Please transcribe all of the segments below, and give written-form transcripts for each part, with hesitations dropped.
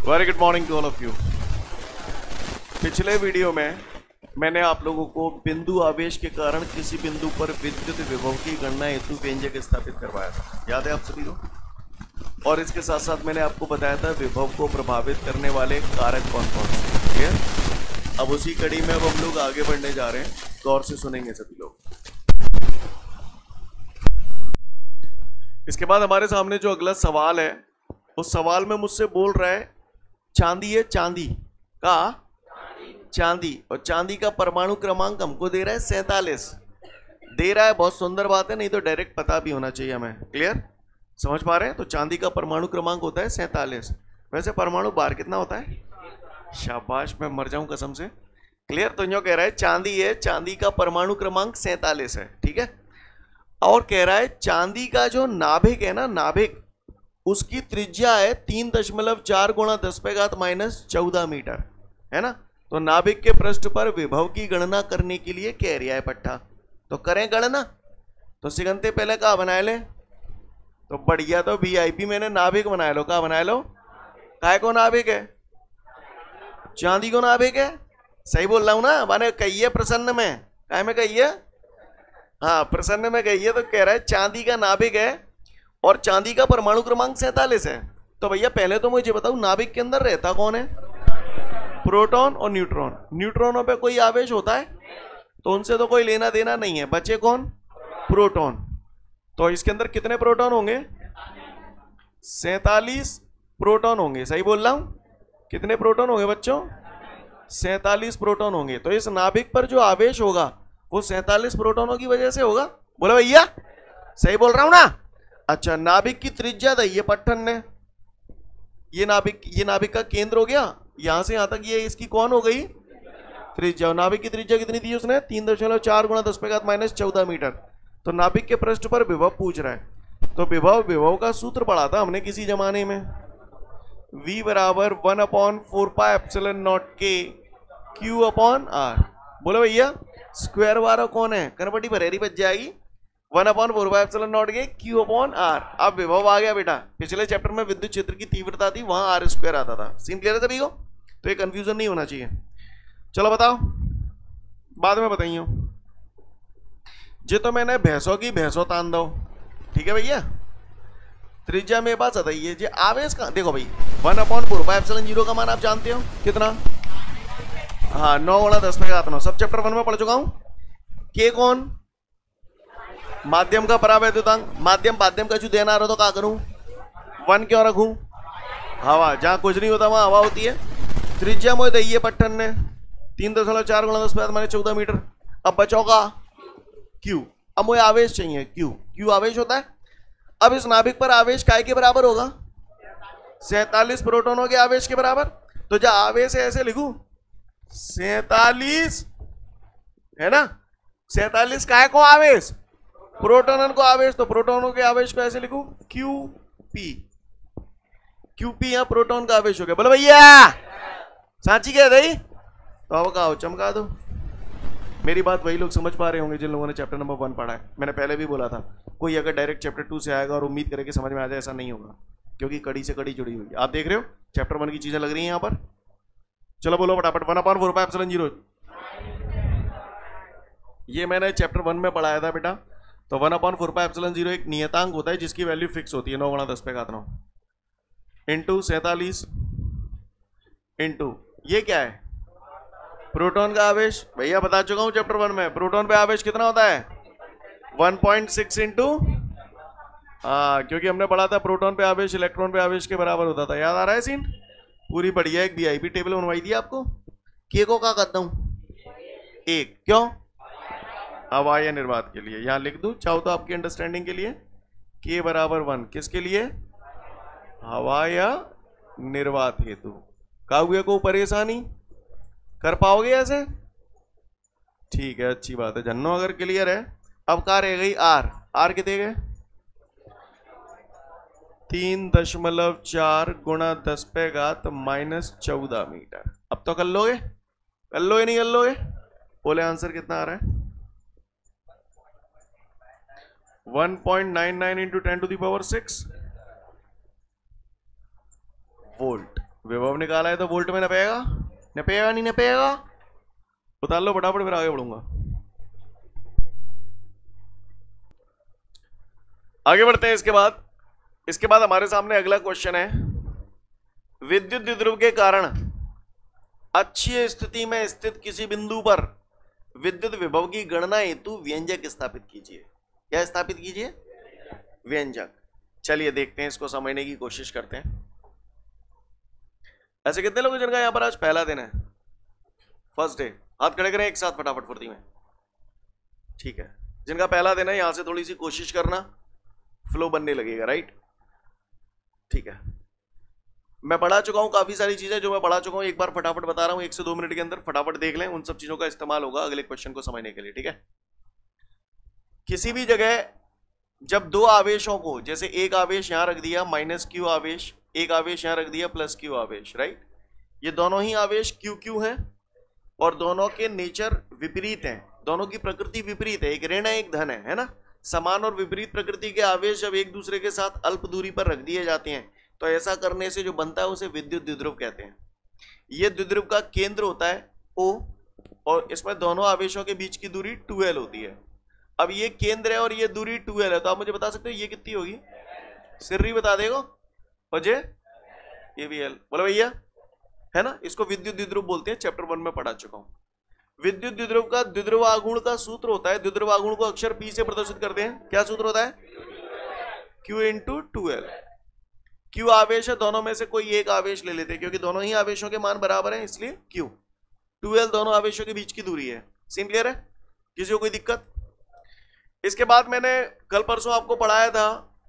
Very good morning to all of you. पिछले video में मैंने आप लोगों को बिंदु आवेश के कारण किसी बिंदु पर विद्युत विभव की गणना हेतु व्यंजक स्थापित करवाया था, याद है आप सभी को। और इसके साथ साथ मैंने आपको बताया था विभव को प्रभावित करने वाले कारक कौन कौन से। क्लियर? अब उसी कड़ी में अब हम लोग आगे बढ़ने जा रहे हैं, गौर से सुनेंगे सभी लोग। इसके बाद हमारे सामने जो अगला सवाल है, उस सवाल में मुझसे बोल रहा है चांदी है, चांदी का चांदी, और चांदी का परमाणु क्रमांक हमको दे रहा है 47 दे रहा है। बहुत सुंदर बात है, नहीं तो डायरेक्ट पता भी होना चाहिए हमें। क्लियर? समझ पा रहे हैं? तो चांदी का परमाणु क्रमांक होता है 47। वैसे परमाणु बार कितना होता है? शाबाश, मैं मर जाऊं कसम से। क्लियर? तो जो कह रहा है चांदी है, चांदी का परमाणु क्रमांक 47 है, ठीक है। और कह रहा है चांदी का जो नाभिक है ना, नाभिक, उसकी त्रिज्या है 3.4 गुणा 10⁻⁻14 मीटर, है ना। तो नाभिक के पृष्ठ पर विभव की गणना करने के लिए कह रहा है पट्टा। तो करें गणना। तो सिगंते पहले कहा बनाए ले, तो बढ़िया, तो वीआईपी मैंने नाभिक बनाया लो। कहा बनाए लो? काय को नाभिक है? चांदी को नाभिक है। सही बोल रहा हूं ना? माने कहिए प्रसन्न में, काय में कहिए? हाँ, प्रसन्न में कहिए। तो कह रहा है चांदी का नाभिक है और चांदी का परमाणु क्रमांक 47 है। तो भैया पहले तो मुझे बताओ नाभिक के अंदर रहता कौन है? प्रोटॉन और न्यूट्रॉन। न्यूट्रॉनों पे कोई आवेश होता है? तो उनसे तो कोई लेना देना नहीं है। बचे कौन? प्रोटॉन। तो इसके अंदर कितने प्रोटॉन होंगे? 47 प्रोटॉन होंगे। सही बोल रहा हूं? कितने प्रोटॉन होंगे बच्चों? 47 प्रोटॉन होंगे। तो इस नाभिक पर जो आवेश होगा वो 47 प्रोटॉनों की वजह से होगा। बोलो भैया, सही बोल रहा हूं ना? अच्छा, नाभिक की त्रिज्या दी है पट्टन ने। ये नाभिक का केंद्र हो गया, यहां से यहां तक ये इसकी कौन हो गई? त्रिज्या। नाभिक की त्रिज्या कितनी दी उसने? 3.4 गुणा 10⁻⁻14 मीटर। तो नाभिक के पृष्ठ पर विभव पूछ रहा है। तो विभव का सूत्र पढ़ा था हमने किसी जमाने में। V बराबर 1/4πε0 K Q/R। बोलो भैया, स्क्वायर वाला कौन है? कनपटी भरेरी बच जाएगी। 1/4πε0 के Q/R। अब विभव आ गया बेटा। पिछले चैप्टर में विद्युत क्षेत्र की तीव्रता थी, वहां R² आता था। सीन क्लियर है सभी को? तो ये कंफ्यूजन नहीं होना चाहिए। चलो बताओ, बाद में बताइए। जे तो मैंने भैंसों की भैंसों तान दो, ठीक है भैया। त्रिज्या मेरे पास बताइए जे आवेश का। देखो भाई, 1/4πε0 का मान आप जानते हो कितना? हाँ, 9 गुणा 10⁻⁹ सब चैप्टर 1 में पढ़ चुका हूं। के कौन? माध्यम का परावैद्युतांक। माध्यम का जो देना रहा तो क्या करूं? 1 क्यों रखूं? हवा। जहां कुछ नहीं होता वहां हवा होती है। त्रिज्या मोह दी है पट्टन ने 3.4 गुणा 10⁻14 मीटर। अब बचोगा Q। अब मुझे आवेश चाहिए Q आवेश होता है। अब इस नाभिक पर आवेश काय के बराबर होगा? 47 प्रोटॉनों के आवेश के बराबर। तो जब आवेश है ऐसे लिखूं 47, है ना। 47 काय को आवेश? प्रोटॉन को आवेश। तो प्रोटॉनों के आवेश को ऐसे लिखूं QP या प्रोटॉन का आवेश हो गया। बोलो भैया, सांची क्या है? तो अब कहा चमका दो। मेरी बात वही लोग समझ पा रहे होंगे जिन लोगों ने चैप्टर नंबर 1 पढ़ा है। मैंने पहले भी बोला था, कोई अगर डायरेक्ट चैप्टर 2 से आएगा और उम्मीद करे कि समझ में आ जाए, ऐसा नहीं होगा, क्योंकि कड़ी से कड़ी जुड़ी हुई है। आप देख रहे हो चैप्टर 1 की चीजें लग रही हैं यहां पर। चलो बोलो फटाफट। 1/4πε0 ये मैंने चैप्टर 1 में पढ़ाया था बेटा। तो 1/4πε0 एक नियतांक होता है जिसकी वैल्यू फिक्स होती है 9 गुणा 10⁻⁹ इंटू 47 इंटू ये क्या है? प्रोटॉन का आवेश। भैया बता चुका हूं चैप्टर 1 में, प्रोटॉन पे आवेश कितना होता है? 1.6 इंटू, क्योंकि हमने पढ़ा था प्रोटॉन पे आवेश इलेक्ट्रॉन पे आवेश के बराबर होता था। याद आ रहा है सीन? पूरी बढ़िया एक वीआईपी टेबल बनवाई थी आपको। के को क्या करता हूं? 1 क्यों? हवा या निर्वात के लिए। यहां लिख दूं चाहो तो आपकी अंडरस्टैंडिंग के लिए। के बराबर 1 किसके लिए? हवा या निर्वात हेतु। काव्य को परेशानी कर पाओगे ऐसे? ठीक है, अच्छी बात है जन्नो, अगर क्लियर है। अब कहा रह गई आर कितने गए? 3.4 गुणा 10⁻⁻14 मीटर। अब तो कर लोगे? कर लोगे नहीं कर लोगे? बोले आंसर कितना आ रहा है? 1.99 इंटू 10⁶ वोल्ट। विभव निकाला है तो वोल्ट में नपेगा, नपेगा नहीं नपेगा? उतार लो फटाफट, फिर आगे बढ़ूंगा। आगे बढ़ते हैं। इसके बाद हमारे सामने अगला क्वेश्चन है, विद्युत द्विध्रुव के कारण अक्षीय स्थिति में स्थित किसी बिंदु पर विद्युत विभव की गणना हेतु व्यंजक स्थापित कीजिए। क्या स्थापित कीजिए? व्यंजक। चलिए देखते हैं, इसको समझने की कोशिश करते हैं। ऐसे कितने लोग जिनका यहां पर आज पहला दिन है, फर्स्ट डे? हाथ खड़े करें एक साथ फटाफट फुर्ती में। ठीक है, जिनका पहला दिन है यहां से थोड़ी सी कोशिश करना, फ्लो बनने लगेगा, राइट? ठीक है, मैं पढ़ा चुका हूं काफी सारी चीजें, जो मैं पढ़ा चुका हूं एक बार फटाफट बता रहा हूं, 1 से 2 मिनट के अंदर फटाफट देख लें, उन सब चीजों का इस्तेमाल होगा अगले क्वेश्चन को समझने के लिए। ठीक है, किसी भी जगह जब दो आवेशों को, जैसे एक आवेश यहां रख दिया माइनस क्यू आवेश, एक आवेश यहां रख दिया प्लस क्यू आवेश, राइट? ये दोनों ही आवेश क्यू क्यू हैं और दोनों के नेचर विपरीत हैं, दोनों की प्रकृति विपरीत है, एक ऋण है एक धन है ना? समान और विपरीत प्रकृति के आवेश जब एक दूसरे के साथ अल्प दूरी पर रख दिए जाते हैं तो ऐसा करने से जो बनता है उसे विद्युत द्विध्रुव कहते हैं। यह द्विध्रुव का केंद्र होता है O और इसमें दोनों आवेशों के बीच की दूरी 2L होती है। अब ये केंद्र है और ये दूरी 2L है, तो आप मुझे बता सकते हो ये कितनी होगी? सिर्री बता देगा बजे, ये भी L बोलो भैया, है ना? इसको विद्युत द्विध्रुव बोलते हैं, चैप्टर 1 में पढ़ा चुका हूं। विद्युत द्विध्रुव का द्विध्रुवागुण का सूत्र होता है, द्विध्रुवागुण को अक्षर P से प्रदर्शित करते हैं। क्या सूत्र होता है? Q into 2L। Q आवेश है, दोनों में से कोई एक आवेश ले लेते हैं क्योंकि दोनों ही आवेशों के मान बराबर हैं, इसलिए Q। 2L दोनों आवेशों के बीच की दूरी है। सीन क्लियर है? किसी को कोई दिक्कत? इसके बाद मैंने कल परसों आपको पढ़ाया था,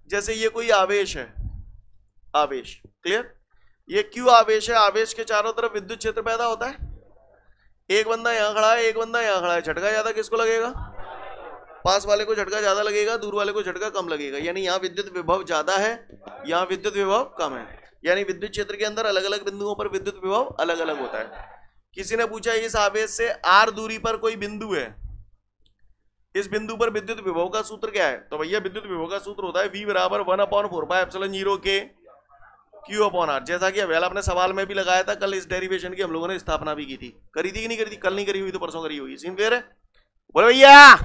जैसे ये कोई आवेश है, आवेश क्लियर, ये Q आवेश है, आवेश के चारों तरफ विद्युत क्षेत्र पैदा होता है। एक बंदा यहां खड़ा है, एक बंदा यहां खड़ा है, झटका ज्यादा किसको लगेगा? पास वाले को झटका ज्यादा लगेगा, दूर वाले को झटका कम लगेगा। यानी यहाँ विद्युत विभव ज्यादा है, यहाँ विद्युत विभव कम है। यानी विद्युत क्षेत्र के अंदर अलग अलग बिंदुओं पर विद्युत विभव अलग अलग होता है। किसी ने पूछा इस आवेश से R दूरी पर कोई बिंदु है, इस बिंदु पर विद्युत विभव का सूत्र क्या है? तो भैया विद्युत विभव का सूत्र होता है V बराबर 1/4πε0 के Q अपॉन R। जैसा कि अवेला अपने सवाल में भी लगाया था, कल इस डेरिवेशन की हम लोगों ने स्थापना भी की थी। करी थी कि नहीं करी थी? कल नहीं करी हुई तो परसों करी होगी। सीन क्लियर है? बोलो भैया।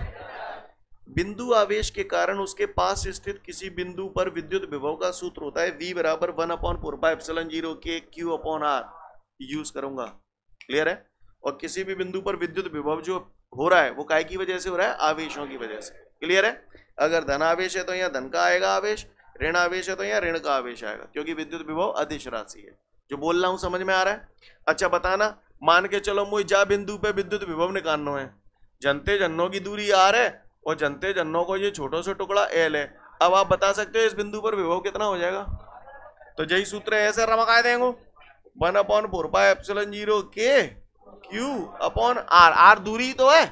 बिंदु आवेश के कारण उसके पास स्थित किसी बिंदु पर विद्युत विभव का सूत्र होता है V बराबर 1/4πε0 के Q अपॉन R। यूज करूंगा, क्लियर है? और किसी भी बिंदु पर विद्युत विभव जो हो रहा है वो काय की वजह से हो रहा है? आवेशों की वजह से। क्लियर है? अगर धन आवेश है तो यहाँ धन का आएगा आवेश, ऋण आवेश है तो यहाँ ऋण का आवेश आएगा, क्योंकि विद्युत विभव अदिश राशि है। जो बोल रहा हूं समझ में आ रहा है? अच्छा बताना, मान के चलो मुझे जा बिंदु पे विद्युत विभव निकालना है, जनते जन्नों की दूरी R है और जनते जन्नों को ये छोटा सा टुकड़ा L है। अब आप बता सकते हो इस बिंदु पर विभव कितना हो जाएगा? तो यही सूत्र है, ऐसे रमका देंगे 1/4πε0 के Q अपॉन R। R दूरी तो है,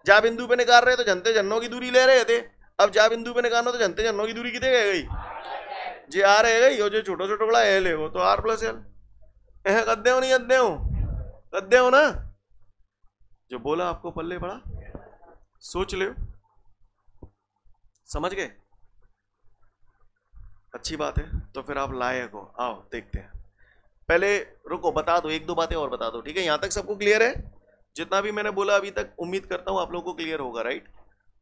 जा बिंदु पे निकाल रहे तो जनते जन्नों की दूरी ले रहे थे, अब जा बिंदु पे निकालना तो जनते जन्नों की दूरी कितने गई? जे R है गई, और जो छोटा सा टुकड़ा L है वो तो R प्लस L। गद्दे हो नहीं गद्दे हो? गद्दे हो ना? जो बोला आपको पल्ले पड़ा, सोच ले, समझ गए? अच्छी बात है, तो फिर आप लायक हो। आओ देखते हैं। पहले रुको, बता दो, 1-2 बातें और बता दो, ठीक है? यहां तक सबको क्लियर है? जितना भी मैंने बोला अभी तक उम्मीद करता हूं आप लोगों को क्लियर होगा, राइट?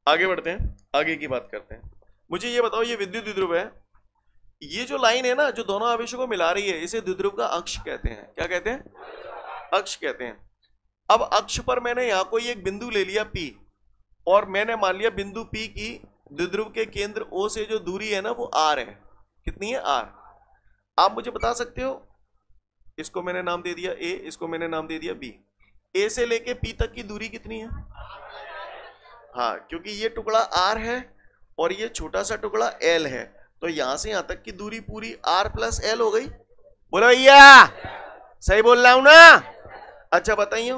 आगे बढ़ते हैं, आगे की बात करते हैं। मुझे ये बताओ, ये विद्युत द्विध्रुव है, ये जो लाइन है ना जो दोनों आवेशों को मिला रही है, इसे द्विध्रुव का अक्ष कहते हैं। क्या कहते हैं? अक्ष कहते हैं। अब अक्ष पर मैंने यहां कोई एक बिंदु ले लिया P, और मैंने मान लिया बिंदु P की द्विध्रुव के केंद्र O से जो दूरी है ना वो R है। कितनी है? R। आप मुझे बता सकते हो, इसको मैंने नाम दे दिया A, इसको मैंने नाम दे दिया B। A से लेके P तक की दूरी कितनी है? हाँ, क्योंकि ये टुकड़ा R है और ये छोटा सा टुकड़ा L है, तो यहां से यहां तक की दूरी पूरी R प्लस L हो गई। बोलो भैया, सही बोल रहा हूं ना? अच्छा बताइए,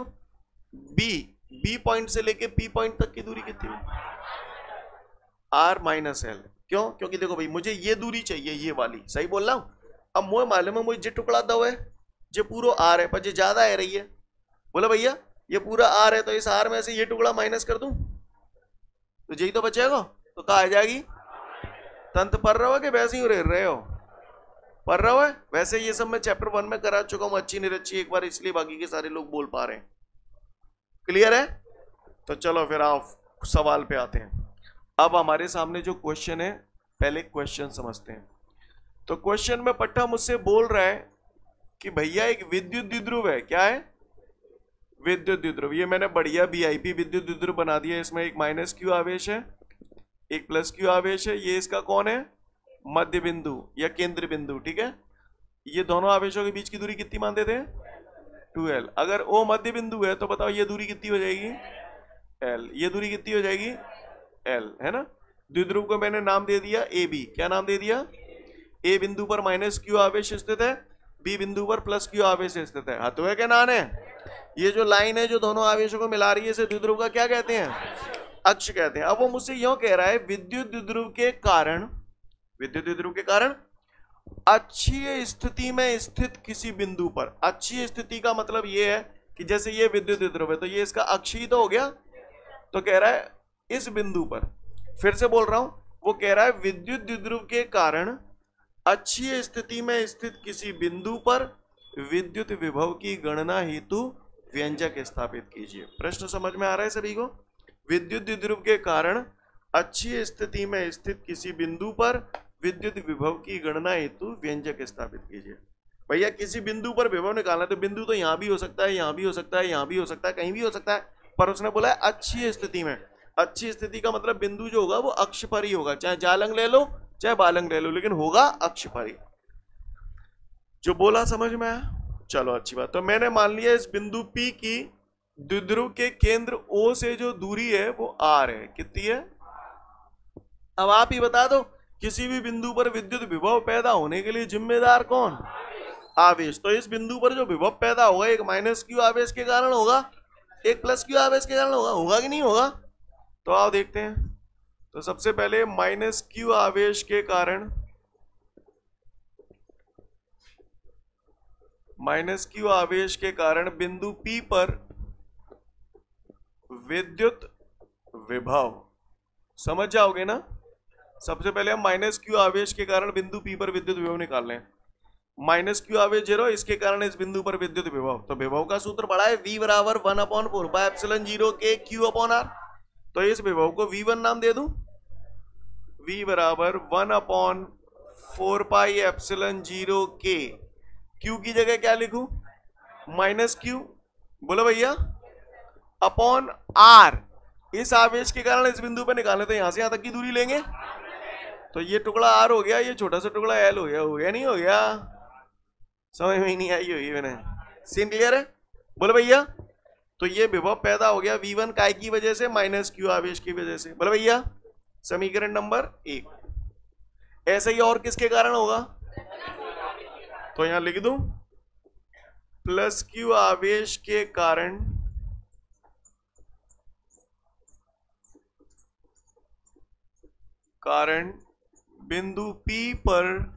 B पॉइंट से लेके P पॉइंट तक की दूरी कितनी है? R minus L। क्यों? क्योंकि देखो भाई, मुझे ये दूरी चाहिए, ये वाली। सही बोल रहा हूं? अब मुझे मालूम है मुझे जे टुकड़ा दो है जो पूरा R है, पर जो ज्यादा है रही है। बोला भैया ये पूरा R है, तो इस R में से ये टुकड़ा माइनस कर दूं तो यही तो बचेगा, तो कहा आ जाएगी। तंत्र पर रहो कि वैसे ही रह रहे हो? पढ़ रहा है। वैसे ये सब मैं चैप्टर 1 में करा चुका हूं, अच्छी निरच्ची एक बार, इसलिए बाकी के सारे लोग बोल पा रहे हैं। क्लियर है? तो चलो फिर आप सवाल पे आते हैं। अब हमारे सामने जो क्वेश्चन है, पहले क्वेश्चन समझते हैं। तो क्वेश्चन में पट्टा मुझसे बोल रहा है कि भैया एक विद्युत द्विध्रुव है। क्या है? विद्युत द्विध्रुव। ये मैंने बढ़िया वीआईपी विद्युत द्विध्रुव बना दिया। इसमें एक माइनस क्यू आवेश है, एक प्लस क्यू आवेश है। ये इसका कौन है? मध्य बिंदु या केंद्र बिंदु। ठीक है, ये दोनों आवेशों के बीच की दूरी कितनी मानते थे? 2l। अगर O मध्य बिंदु है तो बताओ ये दूरी कितनी हो जाएगी? l। ये दूरी कितनी हो जाएगी? l, है ना। द्विध्रुव को मैंने नाम दे दिया AB। क्या नाम दे दिया? A बिंदु पर माइनस क्यू आवेश स्थित है, B बिंदु पर प्लस क्यू आवेश स्थित है। हाथों के नान है। ये जो लाइन है जो दोनों आवेशों को मिला रही है, इसे द्विध्रुव का क्या कहते हैं? अक्ष कहते हैं। अब वो मुझसे यूं कह रहा है विद्युत द्विध्रुव के कारण अक्षीय स्थिति में स्थित किसी बिंदु पर। अक्षीय स्थिति का मतलब ये है कि जैसे ये विद्युत द्विध्रुव है तो ये इसका अक्षीय तो हो गया। तो कह रहा है इस बिंदु पर, फिर से बोल रहा हूं, वो कह रहा है विद्युत द्विध्रुव के कारण अक्षीय स्थिति में स्थित किसी बिंदु पर विद्युत विभव की गणना हेतु व्यंजक स्थापित कीजिए। प्रश्न समझ में आ रहा है सभी को? विद्युत द्विध्रुव के कारण अक्षीय स्थिति में स्थित किसी बिंदु पर विद्युत विभव की गणना हेतु व्यंजक स्थापित कीजिए। भैया किसी बिंदु पर विभव निकालना है तो बिंदु तो यहां भी हो सकता है, यहां भी हो सकता है, यहां भी हो सकता है, कहीं भी हो सकता है, पर उसने बोला है अक्षीय स्थिति में। अक्षीय स्थिति का मतलब बिंदु जो होगा वो अक्ष पर ही होगा, चाहे जालंग ले लो चाहे बालंग ले लो, लेकिन होगा अक्ष पर ही। जो बोला समझ में आया? चलो अच्छी बात। तो मैंने मान लिया इस बिंदु P की द्विध्रुव के केंद्र O से जो दूरी है वो R है। कितनी है? अब आप ही बता दो, किसी भी बिंदु पर विद्युत विभव पैदा होने के लिए जिम्मेदार कौन? आवेश। तो इस बिंदु पर जो विभव पैदा होगा एक माइनस क्यू आवेश के कारण होगा, एक प्लस क्यू आवेश के कारण होगा। होगा कि नहीं होगा? तो आओ देखते हैं। तो सबसे पहले माइनस क्यू आवेश के कारण, माइनस क्यू आवेश के कारण बिंदु P पर विद्युत विभव, समझ जाओगे ना। सबसे पहले हम माइनस क्यू आवेश के कारण बिंदु P पर विद्युत विभव निकाल लें। माइनस क्यू आवेश 0, इसके कारण इस बिंदु पर विद्युत विभव। तो विभव का सूत्र पड़ा है V बराबर 1/4πε0 के Q/R। तो इस विभव को V1 नाम दे दूं। V बराबर 1/4πε0 के, Q की जगह क्या लिखूं? माइनस क्यू, बोलो भैया, अपॉन R। इस आवेश के कारण इस बिंदु पर निकालने तो यहां से यहां तक की दूरी लेंगे। तो ये टुकड़ा R हो गया, ये छोटा सा टुकड़ा L हो गया नहीं हो गया? समझ में नहीं आई होगी मैंने। सीन क्लियर है? बोलो भैया। तो ये विभव पैदा हो गया V1 काय की वजह से? माइनस क्यू आवेश की वजह से। बोलो भैया, समीकरण नंबर 1। ऐसे ही और किसके कारण होगा? तो यहां लिख दूं प्लस क्यू आवेश के कारण बिंदु P पर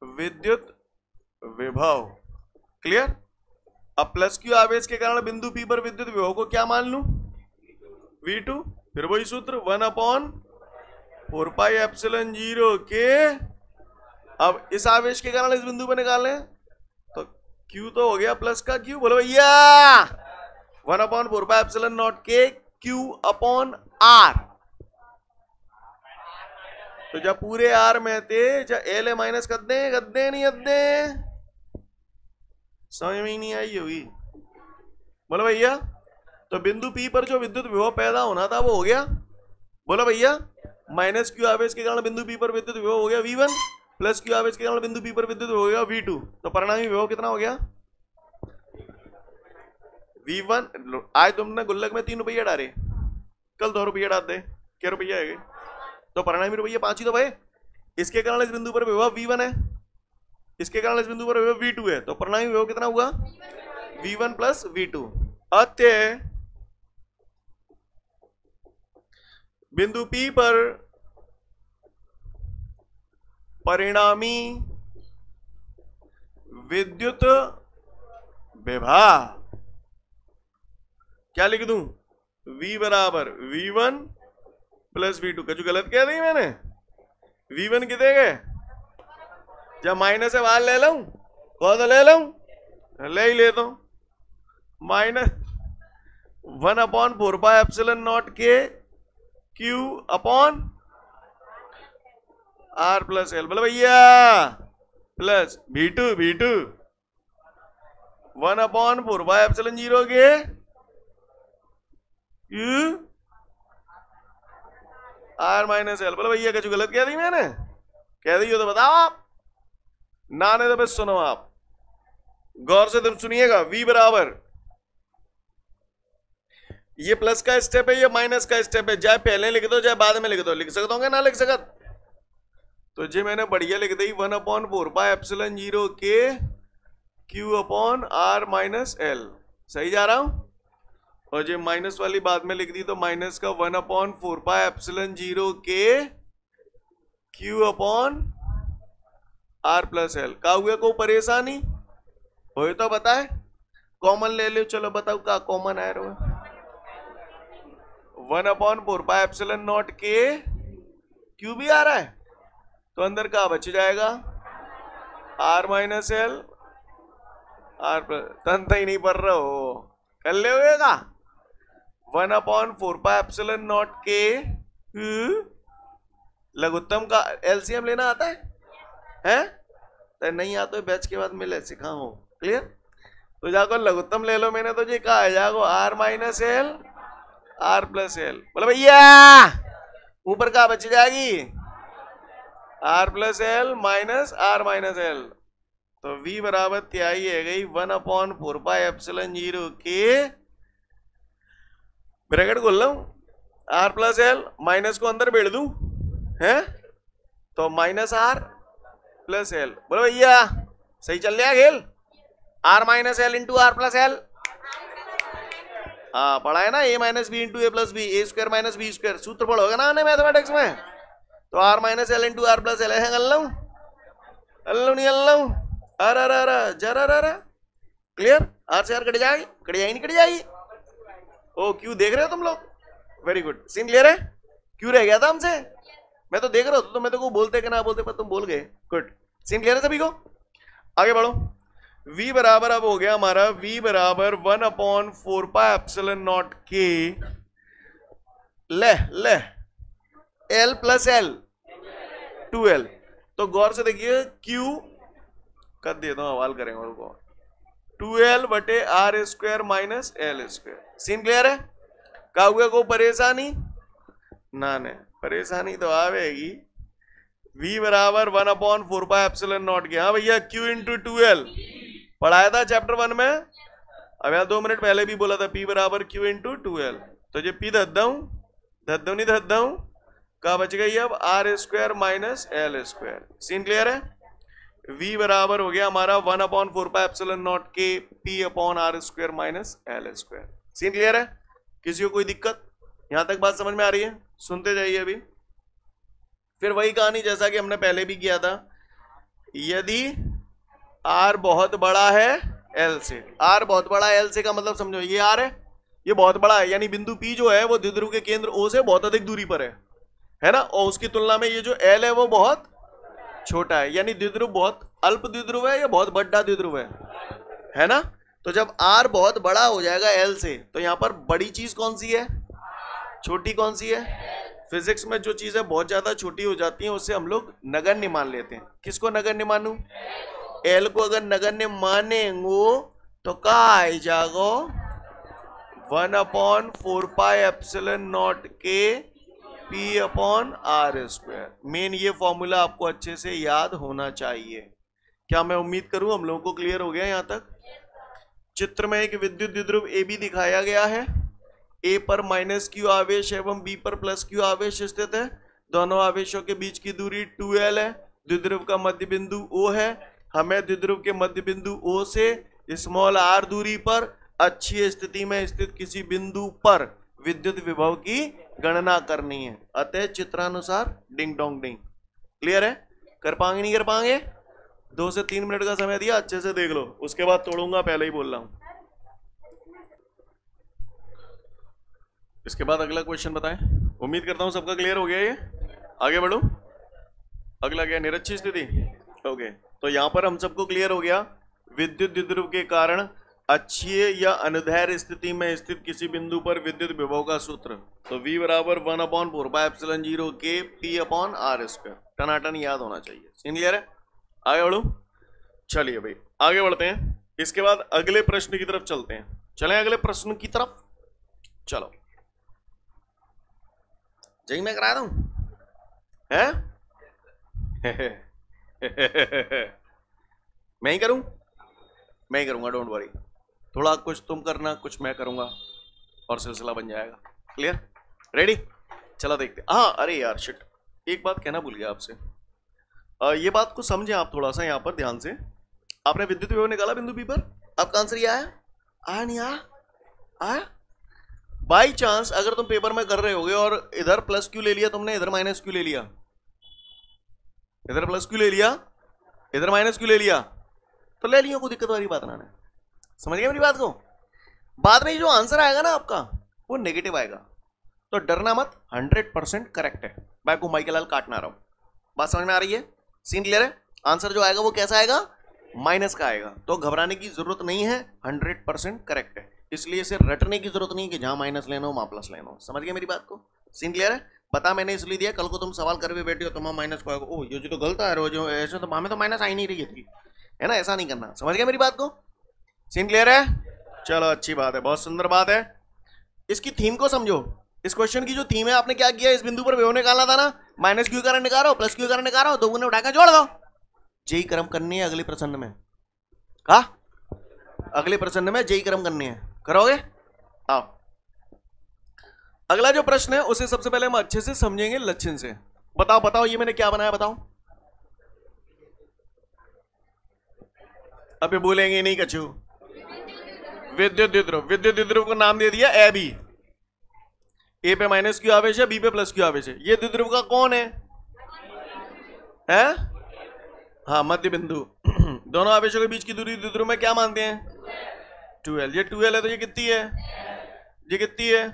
विद्युत विभव। क्लियर? अब प्लस क्यू आवेश के कारण बिंदु P पर विद्युत विभव को क्या मान लूं? V2। फिर वही सूत्र 1/4πε0 के, अब इस आवेश के कारण इस बिंदु पर निकालें तो Q तो हो गया प्लस का Q। बोलो भैया 1/4πε0 के Q/R। तो जब पूरे R में थे जब L माइनस कर दे नहीं समझ में ही नहीं आई होगी। बोलो भैया। तो बिंदु P पर जो विद्युत विभव पैदा होना था वो हो गया। बोलो भैया, माइनस क्यू आवेश के कारण बिंदु P पर विद्युत विभव हो गया V1, प्लस क्यू आवेश के कारण बिंदु P पर विद्युत विभव हो गया V2। तो परिणामी विभव कितना हो गया? V1। आज तुमने गुल्लक में 3 रुपये डाले, कल 2 रुपये डाल दे, क्या रुपया है? तो परिणामी रुपये 5 ही तो भाई। इसके कारण इस बिंदु पर विभव V1 है, इसके कारण इस बिंदु पर विभव V2 है। तो परिणामी विभव कितना हुआ? V1 plus V2। अतः बिंदु P पर परिणामी विद्युत विभव क्या लिख दूं? V बराबर V1 प्लस V2। कुछ गलत कह दी मैंने? V1 कितने गए? जब माइनस है बाहर ले लूं, कौन सा ले लूं, ले ही लेता हूं। माइनस 1/4πε0 के q upon r plus l, बोले भैया, प्लस V2 1/4πε0 के क्यू आर माइनस एल। बोले भैया कुछ गलत कह दी मैंने, कह दी हो तो बताओ आप, ना नहीं तो बस सुनो आप, गौर से सुनिएगा। V बराबर, ये प्लस का स्टेप है, ये माइनस का स्टेप है, चाहे पहले लिख दो चाहे बाद में लिख दो, लिख सकता हूँ ना लिख सकत, तो जी मैंने बढ़िया लिख दी 1/4πε0 के q upon r minus l, सही जा रहा हूं। और जो माइनस वाली बाद में लिख दी तो माइनस का 1/4πε0 के q upon r plus l. का हुआ को परेशानी हो तो बताए, कॉमन ले लो, चलो बताओ का कॉमन आया रहा, 1/4πε0 के क्यू भी आ रहा है, तो अंदर का बच जाएगा R minus L, are plus, तंता ही नहीं पढ़ रहे हो, कर ले होगा 1/4πε0 के लघुत्तम का एलसीएम लेना आता है? तो नहीं आता है बैच के बाद मिले सिखाओ, क्लियर। तो जाकर लघुत्तम ले लो, मैंने तो ये कहा है जागो r minus L R plus l. बोले भैया ऊपर का बच जाएगी r plus l minus r minus l, तो V बराबर त्याई है गई 1/4πε0 के ब्रैकेट खोल लूं आर प्लस एल, माइनस को अंदर बैठ दूं है, तो माइनस आर प्लस एल। बोलो भैया सही चल रहा खेल, r minus l into r plus l, हाँ पढ़ा है ना, a minus b into a plus b, a square minus b square, सूत्र पढ़ोगे ना मैथमेटिक्स में, तो r minus l into r plus l है, अल्लाह नहीं अल्लाह, अरे अरे अरे जरा अरे क्लियर, आर से आर कट जाएगी, कट जाएगी नहीं कट जाएगी, ओ क्यों देख रहे हो तुम लोग, वेरी गुड, सीन क्लियर है, क्यों रह गया था हमसे, मैं तो देख रहा हूँ, तो मैं तो को बोलते कि ना बोलते पर तुम बोल गए, गुड, सीन क्लियर है सभी को, आगे बढ़ो। V बराबर अब हो गया हमारा, V बराबर 1/4πε0 के ले L प्लस L 2L, तो गौर से देखिए Q कर देता हूं, हवाल करेंगे उनको 2L बटे r square minus l square, scene clear है। का हुआ को परेशानी ना ने, परेशानी तो आवेगी। V बराबर 1/4πε0 के, हाँ भैया Q इंटू 2L पढ़ाया था चैप्टर 1 में, अब यार 2 मिनट पहले भी बोला था P बराबर Q इंटू 2L, तो ये P धद्दा नहीं धद्दा हूं, का बच गई अब r square minus l square, scene clear है। V बराबर हो गया हमारा 1/4πε0 के P upon r square minus l square, scene clear है। किसी को कोई दिक्कत, यहां तक बात समझ में आ रही है, सुनते जाइए। अभी फिर वही कहानी जैसा कि हमने पहले भी किया था, यदि R बहुत बड़ा है L से, R बहुत बड़ा है L से का मतलब समझो, ये R है, ये बहुत बड़ा है, यानी बिंदु P जो है वो द्विध्रुव के केंद्र O से बहुत अधिक दूरी पर है ना, और उसकी तुलना में ये जो L है वो बहुत छोटा है, यानी द्विध्रुव बहुत अल्प द्विध्रुव है या बहुत बड़ा द्विध्रुव है ना। तो जब R बहुत बड़ा हो जाएगा L से, तो यहाँ पर बड़ी चीज कौन सी है, छोटी कौन सी है। फिजिक्स में जो चीजें बहुत ज्यादा छोटी हो जाती हैं उससे हम लोग नगण्य मान लेते हैं। किसको नगण्य मानूं, एल को अगर नगण्य मानेंगो तो का आई जागो 1/4πε0 के P upon r square. Main ये फॉर्मूला आपको अच्छे से याद होना चाहिए। क्या मैं उम्मीद करूं हम लोगों को क्लियर हो गया यहाँ तक। चित्र में एक विद्युत द्विध्रुव ए बी दिखाया गया है, ए पर -q आवेश एवं बी पर +q आवेश स्थित है। दोनों आवेशों के बीच की दूरी 2L है। द्विध्रुव का मध्य बिंदु O है। हमें द्विध्रुव के मध्य बिंदु O से स्मॉल r दूरी पर अच्छी स्थिति में स्थित किसी बिंदु पर विद्युत विभव की गणना करनी है। अतः चित्रानुसार डिंग डोंग डिंग। क्लियर है, कर पाएंगे नहीं कर पाएंगे। 2 से 3 मिनट का समय दिया, अच्छे से देख लो, उसके बाद तोड़ूंगा, पहले ही बोल रहा हूं। इसके बाद अगला क्वेश्चन बताएं। उम्मीद करता हूं सबका क्लियर हो गया ये। आगे बढ़ो। अगला क्या, निरक्षीय स्थिति। ओके, तो यहां पर हम सबको क्लियर हो गया विद्युत द्विध्रुव के कारण अक्षीय या अनुदैर्घ्य स्थिति में स्थित किसी बिंदु पर विद्युत विभव का सूत्र। तो V बराबर 1/4πε0 K P/r²। टनाटन याद होना चाहिए। सीन क्लियर है? आगे बढ़ो। चलिए भाई आगे बढ़ते हैं। इसके बाद अगले प्रश्न की तरफ चलते हैं। चलें अगले प्रश्न की तरफ। चलो जय मैं करा दूं है? मैं ही करूं? मैं ही करूंगा, डोंट वरी। थोड़ा कुछ तुम करना, कुछ मैं करूंगा और सिलसिला बन जाएगा। क्लियर? रेडी? चलो देखते। हाँ अरे यार शिट, एक बात कहना भूल गया आपसे। ये बात को समझे आप थोड़ा सा यहाँ पर ध्यान से। आपने विद्युत विभव निकाला बिंदु P पर, आपका आंसर ये आया? आया नहीं आया? आया? बाई चांस अगर तुम पेपर में कर रहे होगे और इधर प्लस क्यू ले लिया तुमने, इधर माइनस क्यू ले लिया, इधर प्लस क्यू ले लिया, इधर माइनस क्यू ले लिया, तो ले लियो, कोई दिक्कत वाली बात ना है। समझ गए मेरी बात को? बाद में जो आंसर आएगा ना आपका वो नेगेटिव आएगा, तो डरना मत, 100% करेक्ट है। मैं घुमाई के लाल काटना रहा हूं। बात समझ में आ रही है? सीन क्लियर है? आंसर जो आएगा वो कैसा आएगा? माइनस का आएगा। तो घबराने की जरूरत नहीं है, 100% करेक्ट है। इसलिए इसे रटने की जरूरत नहीं है कि जहां माइनस लेना हो वहां प्लस लेना हो। समझ गए मेरी बात को? सीन क्लियर है? बता मैंने इसलिए दिया, कल को तुम सवाल कर भी बैठे हो तो माइनस को ओ ये जो गलत है, जो ऐसे तो हमें तो माइनस आई नहीं रही थी, है ना? ऐसा नहीं करना। समझ गए मेरी बात को? सीन क्लियर है? चलो अच्छी बात है, बहुत सुंदर बात है। इसकी थीम को समझो। इस क्वेश्चन की जो थीम है, आपने क्या किया, इस बिंदु पर विभव निकालना था ना, माइनस क्यू कारण निकालो, प्लस क्यू कारण निकालो, दो गुने उठाकर जोड़ दो। जेई क्रम करनी है अगले प्रश्न में। कहा अगले प्रश्न में जेई क्रम करनी है, करोगे? आओ अगला जो प्रश्न है उसे सबसे पहले हम अच्छे से समझेंगे लक्षण से। बताओ बताओ ये मैंने क्या बनाया, बताओ। अभी बोलेंगे नहीं कछु। विद्युत द्विध्रुव, विद्युत द्विध्रुव को नाम दे दिया ए बी। ए पे माइनस क्यू आवेश है, बी पे प्लस क्यू आवेश है। ये द्विध्रुव का कौन है? हाँ मध्य बिंदु। दोनों आवेशों के बीच की दूरी द्विध्रुव में क्या मानते हैं? 2l। ये 2l है तो ये कितनी है? ये कितनी है?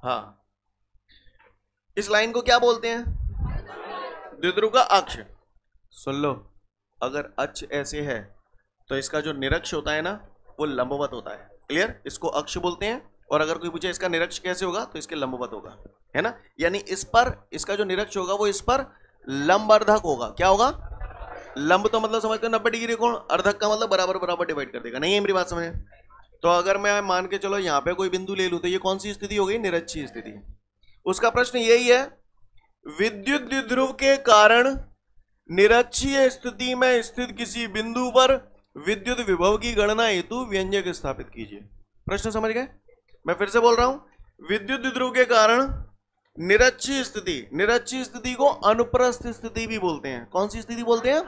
हाँ, इस लाइन को क्या बोलते हैं? द्विध्रुव का अक्ष। सुन लो, अगर अक्ष ऐसे है तो इसका जो निरक्ष होता है ना वो लंबवत होता है। क्लियर? इसको अक्ष बोलते हैं। और अगर कोई पूछे इसका निरक्ष कैसे होगा तो इसके लंबवत होगा, है ना? यानी इस पर इसका जो निरक्ष होगा वो इस पर लंबवर्धक होगा। क्या होगा? लंब तो मतलब समझते हो 90 डिग्री कोण, अर्धक का मतलब बराबर बराबर डिवाइड कर देगा। नहीं है मेरी बात समझे? तो अगर मैं मान के चलो यहाँ पे कोई बिंदु ले लूं तो ये कौन सी स्थिति हो गई? निरक्षीय स्थिति। उसका प्रश्न यही है, विद्युत द्विध्रुव के कारण निरक्षीय स्थिति में स्थित किसी बिंदु पर विद्युत विभव की गणना हेतु व्यंजक स्थापित कीजिए। प्रश्न समझ गए? मैं फिर से बोल रहा हूं, विद्युत द्विध्रुव के कारण निरक्षीय स्थिति, निरक्षीय स्थिति को अनुप्रस्थ स्थिति भी बोलते हैं। कौन सी स्थिति बोलते हैं?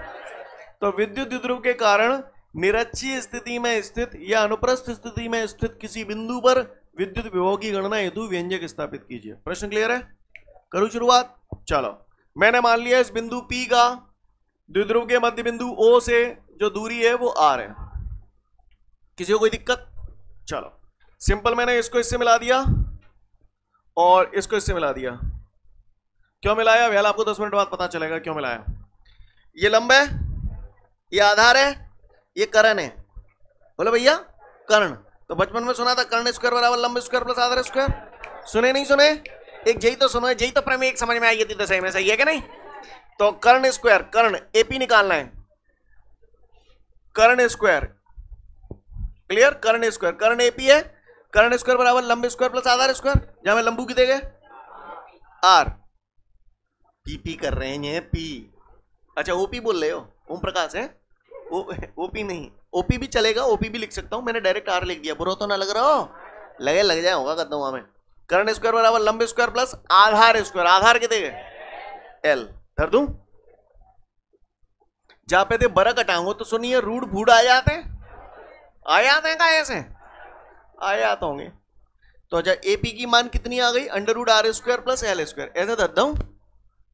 तो विद्युत द्विध्रुव के कारण निरक्षीय स्थिति में स्थित या अनुप्रस्थ स्थिति में स्थित किसी बिंदु पर विद्युत विभव की गणना हेतु व्यंजक स्थापित कीजिए। प्रश्न क्लियर है? करूं शुरुआत? चलो, मैंने मान लिया इस बिंदु P का द्विध्रुव के मध्य बिंदु O से जो दूरी है वो R है। किसी को कोई दिक्कत? चलो सिंपल, मैंने इसको इससे मिला दिया और इसको इससे मिला दिया। क्यों मिलाया भैया? आपको 10 मिनट बाद पता चलेगा क्यों मिलाया। ये लंब है, ये आधार है, ये कर्ण है। बोले भैया कर्ण, तो बचपन में सुना था कर्ण स्क्वायर बराबर लंब स्क्वायर प्लस आधार स्क्वायर। सुने नहीं सुने? एक जई तो सुनो, जई तो प्रमेय एक समझ में आई थी तो सही में सही है कि नहीं? तो कर्ण स्क्वायर, कर्ण एपी निकालना है, कर्ण स्क्वायर। क्लियर? कर्ण स्क्वायर, कर्ण एपी है, कर्ण स्क्वायर बराबर लंब स्क्वायर प्लस आधार स्क्वायर। जहां में लंबू की देंगे आर, पीपी कर रहे हैं पी। अच्छा ओपी बोल रहे हो? ओम प्रकाश है? ओपी नहीं, ओपी भी चलेगा, ओपी भी लिख सकता हूं। मैंने डायरेक्ट आर लिख दिया, बुरा तो ना लग रहा हो? लगे लग जाए होगा करता हूं मैं। कर्ण स्क्वायर बराबर लंब स्क्वायर प्लस आधार स्क्वायर। आधार कितने गए? एल। धर दूं? जहां पे बरा कटाऊंगा तो सुनिए रूट भूड आ जाते हैं, आ जाते हैं। कहा ऐसे आ जाते होंगे। तो अच्छा एपी की मान कितनी आ गई? Under root r square plus l square. ऐसे धर दूं?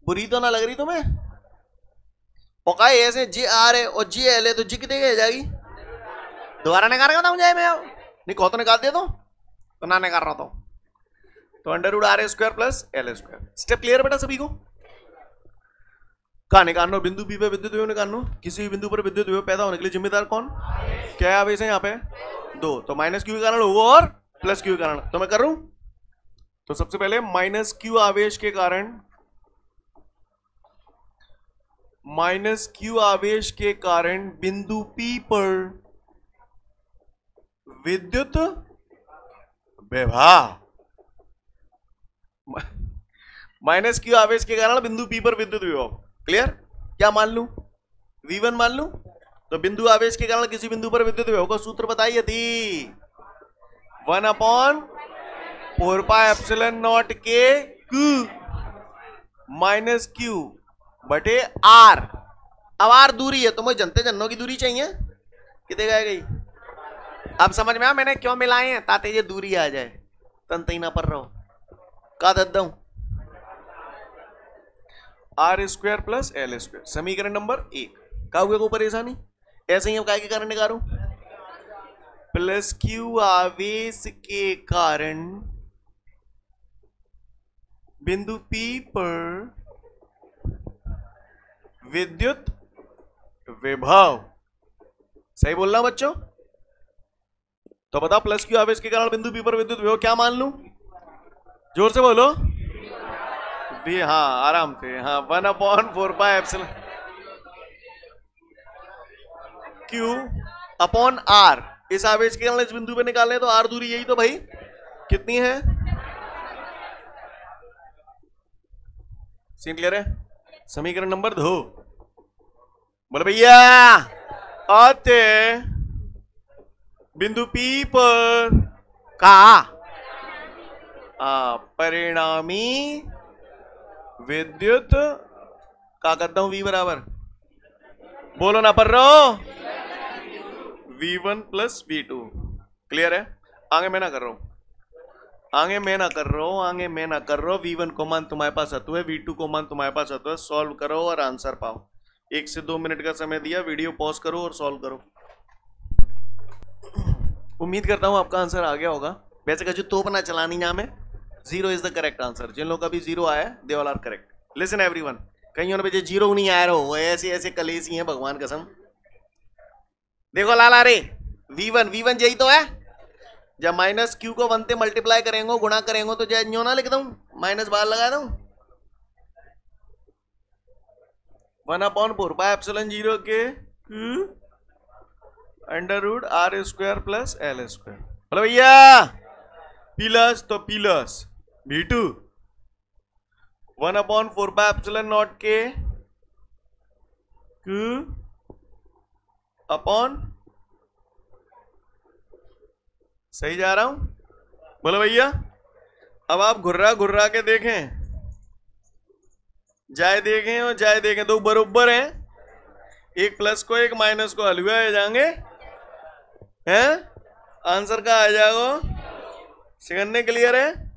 बुरी तो ना लग रही तुम्हें? पकाए ऐसे जी आर है और जी एल है तो जी कितने जाएगी? दोबारा निकाल रहा मुझे मैं नहीं कहो तो निकाल दिया तो ना निकाल रहा तो under root r square plus l square. Step clear बेटा सभी को? कहा निकालना बिंदु पी पे विद्युत विभव निकालना। किसी भी बिंदु पर विद्युत विभव पैदा होने के लिए जिम्मेदार कौन? क्या आवेश है यहाँ पे? 2। तो माइनस क्यू के कारण होगा और प्लस क्यू के कारण। तो मैं कर रहा हूं। तो सबसे पहले माइनस क्यू आवेश के कारण, माइनस क्यू आवेश के कारण बिंदु पी पर विद्युत विभव, माइनस क्यू आवेश के कारण बिंदु पी पर विद्युत विभव। क्लियर? क्या मान लूं? V1 मान लूं। तो बिंदु आवेश के कारण किसी बिंदु पर विद्युत विभव का सूत्र बताइए थी 1/4πε0 के Q माइनस क्यू बटे R। अब R दूरी है तो मुझे जनते जन्नों की दूरी चाहिए। कितने गई? अब समझ में आ मैंने क्यों मिलाए हैं? ताकि ये दूरी आ जाए, तंत ही ना पर रहो। का दे दूं? R² plus L²। समीकरण नंबर 1। का हुआ को परेशानी? ऐसे ही हम काय के कारण निकालू? प्लस क्यू आवेश के कारण बिंदु P पर विद्युत विभव। सही बोल रहा बच्चों? तो बताओ प्लस क्यू आवेश के कारण बिंदु P पर विद्युत विभव क्या मान लूं? जोर से बोलो। भी हाँ आराम से। हाँ 1/4πε Q अपॉन R। इस आवेश के कारण इस बिंदु पे निकालने तो R दूरी यही तो भाई कितनी है? सीन क्लियर है? समीकरण नंबर 2। बोले भैया आते बिंदु P पर का परिणामी विद्युत का करता हूं V बराबर, बोलो ना पर रहो, V1 प्लस V2। क्लियर है? आगे मैं ना कर रहा हूं, आगे मैं ना कर रहा हूं। V1 को मान तुम्हारे पास आता है, V2 को मान तुम्हारे पास आता है। सॉल्व करो और आंसर पाओ। 1 से 2 मिनट का समय दिया, वीडियो पॉज करो और सॉल्व करो। उम्मीद करता हूं आपका आंसर आ गया होगा। वैसे का जो तोप ना चलानी नाम है। 0 इज द करेक्ट आंसर। जिन लोगों का भी 0 आया they all are correct. Listen everyone, कहीं ने बजे 0 नहीं आया रहो, ऐसे ऐसे कलेसी हैं भगवान कसम। देखो लाला रे V1 यही तो है। जब माइनस क्यू को 1 से मल्टीप्लाई करेंगे गुणा करेंगे तो जय न्यो ना लिख दूं, माइनस बाहर लगा दूं। 1/4πε0 के √R² प्लस L²। बोलो भैया प्लस तो प्लस V2 1/4πε0 के अपॉन, सही जा रहा हूं? बोलो भैया। अब आप घुर्रा के देखें, जाए देखें और जाए देखें तो बरोबर है। एक प्लस को एक माइनस को हलवा आ जाएंगे हैं, आंसर का आ जाएगा। सिकन्ने क्लियर है?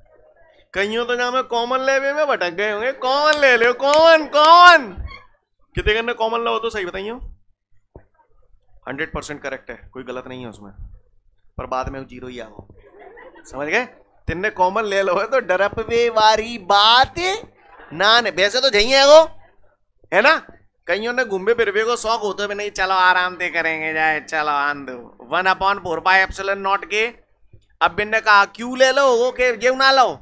कहीं तो जहां में कॉमन लेवे में भटक गए होंगे। कॉमन ले लो, कॉमन कितने करने कॉमन लो तो सही बताइए। 100% करेक्ट है, कोई गलत नहीं है उसमें, पर बाद में 0 ही आओ। समझ गए? तिन्ने कॉमन ले लो है तो डरपवे वारी बात ना ने। वैसे तो जही है वो, है ना? कईयों ने घूमे फिरवे को शौक होता है, नहीं चलो आराम से करेंगे जाए, चलो आन दो 1/4πε0 के। अब बिन्ने कहा क्यू ले लो वो के जेव ना लो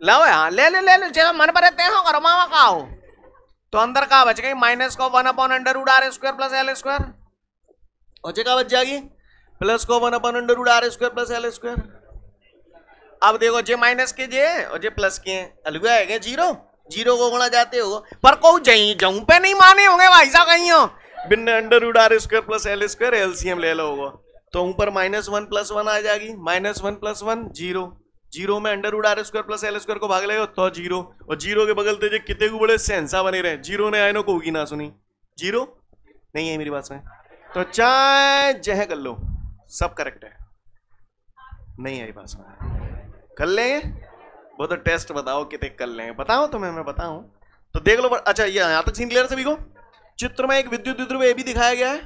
हाँ ले लो चलो मन पर रहते हो करो मामा का हो। तो अंदर का बच गई माइनस को 1/√R² प्लस L²। और जगह बच जाएगी प्लस को 1/√R² प्लस L²। अब देखो जे माइनस के जे और जे प्लस के अलग है 0 को गुणा जाते हो, पर को जहीं पे नहीं माने होंगे भाई साहब कहीं हो। बिन √R² प्लस L² एलसीएम ले लो होगा तो ऊपर -1 + 1 आ जाएगी। -1 + 1 0 में √R² प्लस L² को भाग लेगा तो 0, और 0 के बगल ते कितने को बड़े सेंसा बने रहे। 0 ने आए नो को ना सुनी, 0 नहीं है मेरी बात में, तो चाहे जह कर लो सब करेक्ट है। नहीं आई बात में कर लेंगे वो तो टेस्ट बताओ कितने कर लेंगे, बताओ तुम्हें मैं बताऊं तो देख लो। अच्छा ये यहां तक सीन क्लियर सभी को? चित्र में एक विद्युत द्विध्रुव ए भी दिखाया गया है।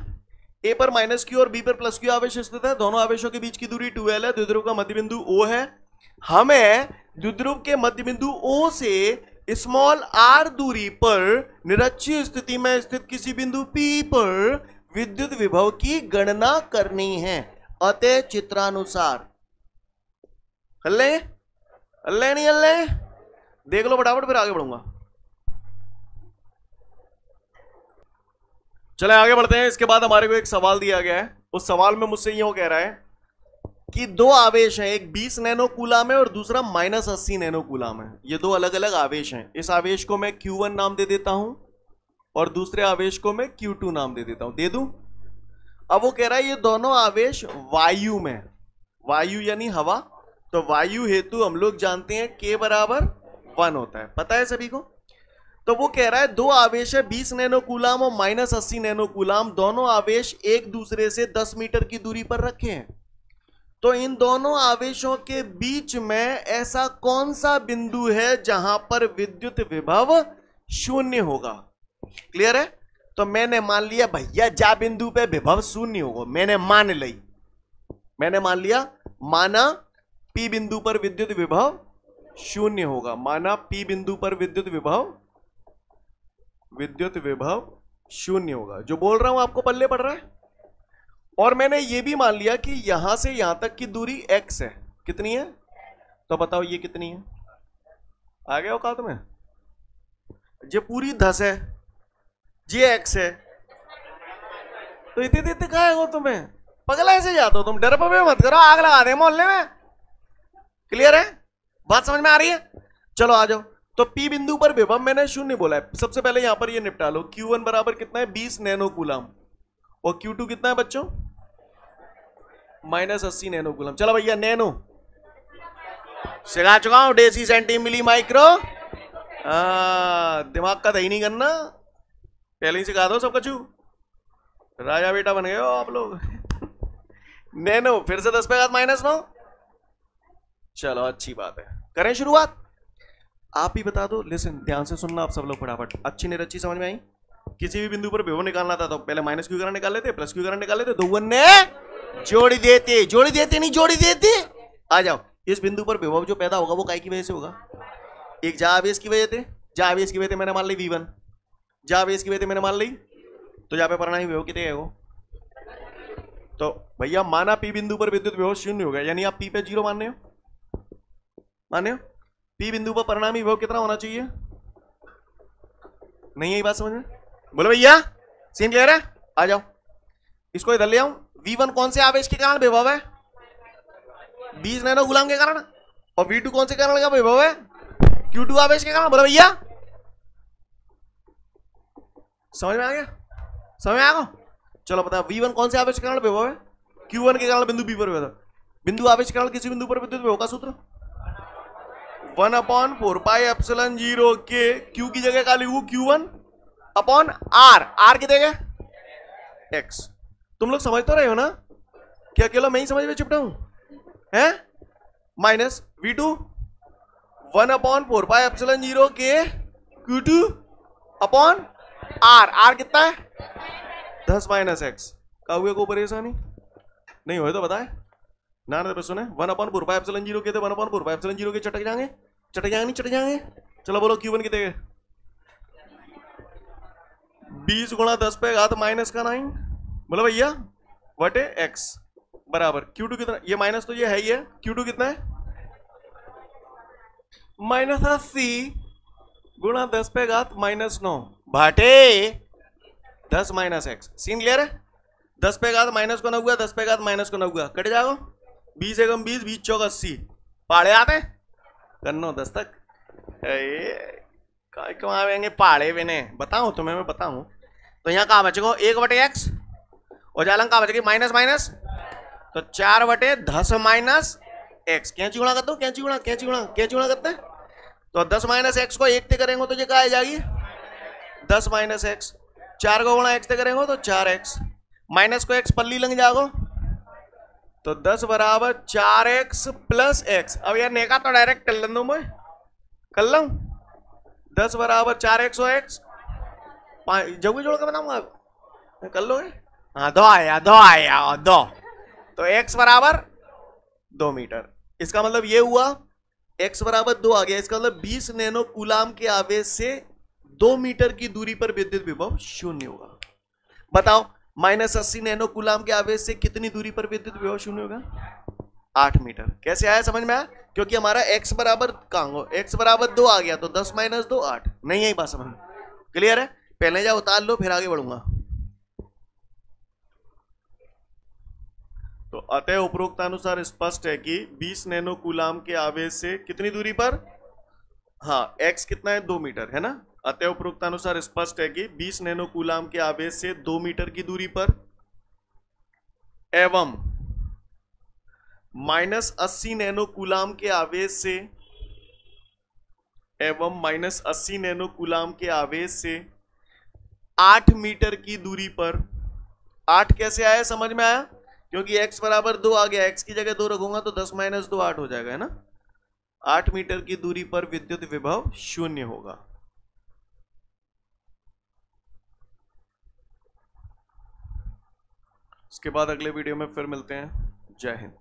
ए पर -q और बी पर +q आवेश स्थित है। दोनों आवेशों के बीच की दूरी 2l है। द्विध्रुव का मध्य बिंदु O है। हमें द्विध्रुव के मध्य बिंदु O से स्मॉल आर दूरी पर निरक्षीय स्थिति में स्थित किसी बिंदु P पर विद्युत विभव की गणना करनी है। अतः चित्रानुसार हल्ले हल्ले नहीं हल्ले, देख लो फटाफट फिर आगे बढ़ूंगा। चले आगे बढ़ते हैं। इसके बाद हमारे को एक सवाल दिया गया है। उस सवाल में मुझसे यूं कह रहा है कि दो आवेश हैं, एक 20 नैनो कूलाम है और दूसरा -80 नैनो कूलाम है। ये दो अलग अलग आवेश हैं। इस आवेश को मैं Q1 नाम दे देता हूं और दूसरे आवेश को मैं Q2 नाम दे देता हूं। दे दूं? अब वो कह रहा है ये दोनों आवेश वायु में, वायु यानी हवा, तो वायु हेतु हम लोग जानते हैं K बराबर 1 होता है, पता है सभी को। तो वो कह रहा है दो आवेश है 20 नैनो कूलाम और -80 नैनो कूलाम, दोनों आवेश एक दूसरे से 10 मीटर की दूरी पर रखे हैं। तो इन दोनों आवेशों के बीच में ऐसा कौन सा बिंदु है जहां पर विद्युत विभव शून्य होगा? क्लियर है? तो मैंने मान लिया भैया जा बिंदु पे विभव शून्य होगा, मैंने मान लिया, माना P बिंदु पर विद्युत विभव शून्य होगा, माना P बिंदु पर विद्युत विभव शून्य होगा। जो बोल रहा हूं आपको पल्ले पड़ रहा है। और मैंने ये भी मान लिया कि यहां से यहां तक की दूरी x है। कितनी है? तो बताओ ये कितनी है? आ गया औकात में? ये पूरी 10 है, ये x है, तो इतने कहा हो तुम्हें? पगला ऐसे जाते हो तुम, डर पे मत करो, आग लगा दे मोहल्ले में। क्लियर है? बात समझ में आ रही है? चलो आ जाओ। तो P बिंदु पर विभव मैंने शून्य बोला है। सबसे पहले यहां पर ये निपटा लो। Q1 बराबर कितना है? 20 नैनो कूलाम और Q2 कितना है बच्चों? -80 नैनो कूलम। चलो भैया नैनो सिखा चुका हूं, डेसी सेंटी मिली माइक्रो। दिमाग का दही नहीं करना, पहले ही सिखा दो सब कछु। राजा बेटा बन गए हो आप लोग। नैनो फिर से 10 पे घात -9। चलो अच्छी बात है, करें शुरुआत। आप ही बता दो, लिसन ध्यान से सुनना आप सब लोग फटाफट। अच्छी नहीं अच्छी समझ में आई? किसी भी बिंदु पर विभव निकालना था तो पहले माइनस क्यू करंट निकाल लेते, प्लस क्यू करंट निकाल लेते, दो ने जोड़ी देते नहीं जोड़ी देते। आ जाओ। इस बिंदु पर विभव जो पैदा होगा वो काय की वजह से होगा? एक जा आवेश की वजह से, जा आवेश की वजह से मैंने मान ली V1, जा आवेश की वजह से मैंने मान ली, तो यहाँ पे परिणामी विभव कितने है वो? तो भैया माना P बिंदु पर विद्युत विभव शून्य हो गया, यानी आप P पे 0 मानने हो? P बिंदु पर परिणामी विभव कितना होना चाहिए? नहीं है बात समझ में? बोलो भैया, सीन क्लियर है? आ जाओ, इसको इधर ले आऊं। V1 कौन से आवेश के कारण विभव है? 20 नैनो कूलम के कारण। और V2 कौन से कारण का विभव है? Q2 आवेश के कारण। बोलो भैया, समझ में आ गया? समझ में आ गया? चलो पता, V1 कौन से आवेश के कारण विभव है? Q1 के कारण बिंदु P पर विभव। बिंदु आवेश के कारण किसी बिंदु पर विद्युत विभव का सूत्र 1/4πε0 के Q की जगह का लिखूं Q1/R। R की जगह X। तुम लोग समझ तो रहे हो ना कि अकेला मैं ही समझ में चिपटा हूं? है माइनस V2 1/4πε0 के Q2/R। R कितना है? 10 - X। का हुए को परेशानी नहीं हो तो बताए ना। तो सुने 1/4πε0 के थे, 1/4πε0 के चटक जाएंगे नहीं चटक जाएंगे। चलो बोलो Q1 कितने? 20 × 10 पे घात -9। बोलो भैया बटे X बराबर Q2 कितना? ये माइनस तो ये है ही है। Q2 कितना है? -80 × 10 पे घात -9 बटे 10 - X। सीन क्लियर है? 10 पे घात माइनस को 9 हुआ, 10 पे घात माइनस को 9 हुआ, कट जाएगा। 20 एकम 20, 20 चौक 80। पहाड़े आते कन्नो 10 तक क्यों आवेंगे पहाड़े बिने? बताऊं तुम्हें मैं बताऊं। तो यहाँ कहा बचेगा 1/X और जालंग कहा बचेगी माइनस, तो 4/10 - X। कैंची गुणा करते हो? कैंची गुणा करते हैं। तो 10 - X को 1 से करेंगे तो ये क्या आ जाएगी? 10 - X। 4 को गुणा X से करेंगे तो 4X। माइनस को X पल्ली लग जाएगा, तो 10 बराबर 4X + X। अब यार नेका तो डायरेक्ट कर लूँ मैं, कर लूँ। 10 बराबर 4X और X जब जोड़ के बताऊंगा, कर लोगे? हाँ 2 आया 2। तो X बराबर 2 मीटर। इसका मतलब ये हुआ x बराबर 2 आ गया, इसका मतलब 20 नैनो कूलाम के आवेश से 2 मीटर की दूरी पर विद्युत विभव शून्य होगा। बताओ -80 नैनो कूलाम के आवेश से कितनी दूरी पर विद्युत विभव शून्य होगा? 8 मीटर। कैसे आया समझ में आया? क्योंकि हमारा x बराबर कहां, x बराबर 2 आ गया तो 10 - 2 8। नहीं आई बात समझ में? क्लियर है? पहले जा उतार लो फिर आगे बढ़ूंगा। तो अतः उपरोक्त अनुसार स्पष्ट है कि 20 नैनो कूलाम के आवेश से कितनी दूरी पर, हाँ x कितना है 2 मीटर है ना। अतः उपरोक्त अनुसार स्पष्ट है कि 20 नैनो कूलाम के आवेश से 2 मीटर की दूरी पर एवं -80 नैनो कूलाम के आवेश से -80 नैनो कूलाम के आवेश से 8 मीटर की दूरी पर, 8 कैसे आया समझ में आया? क्योंकि x बराबर 2 आ गया, x की जगह 2 रखूंगा तो 10 - 2 8 हो जाएगा है ना। 8 मीटर की दूरी पर विद्युत विभव शून्य होगा। उसके बाद अगले वीडियो में फिर मिलते हैं। जय हिंद।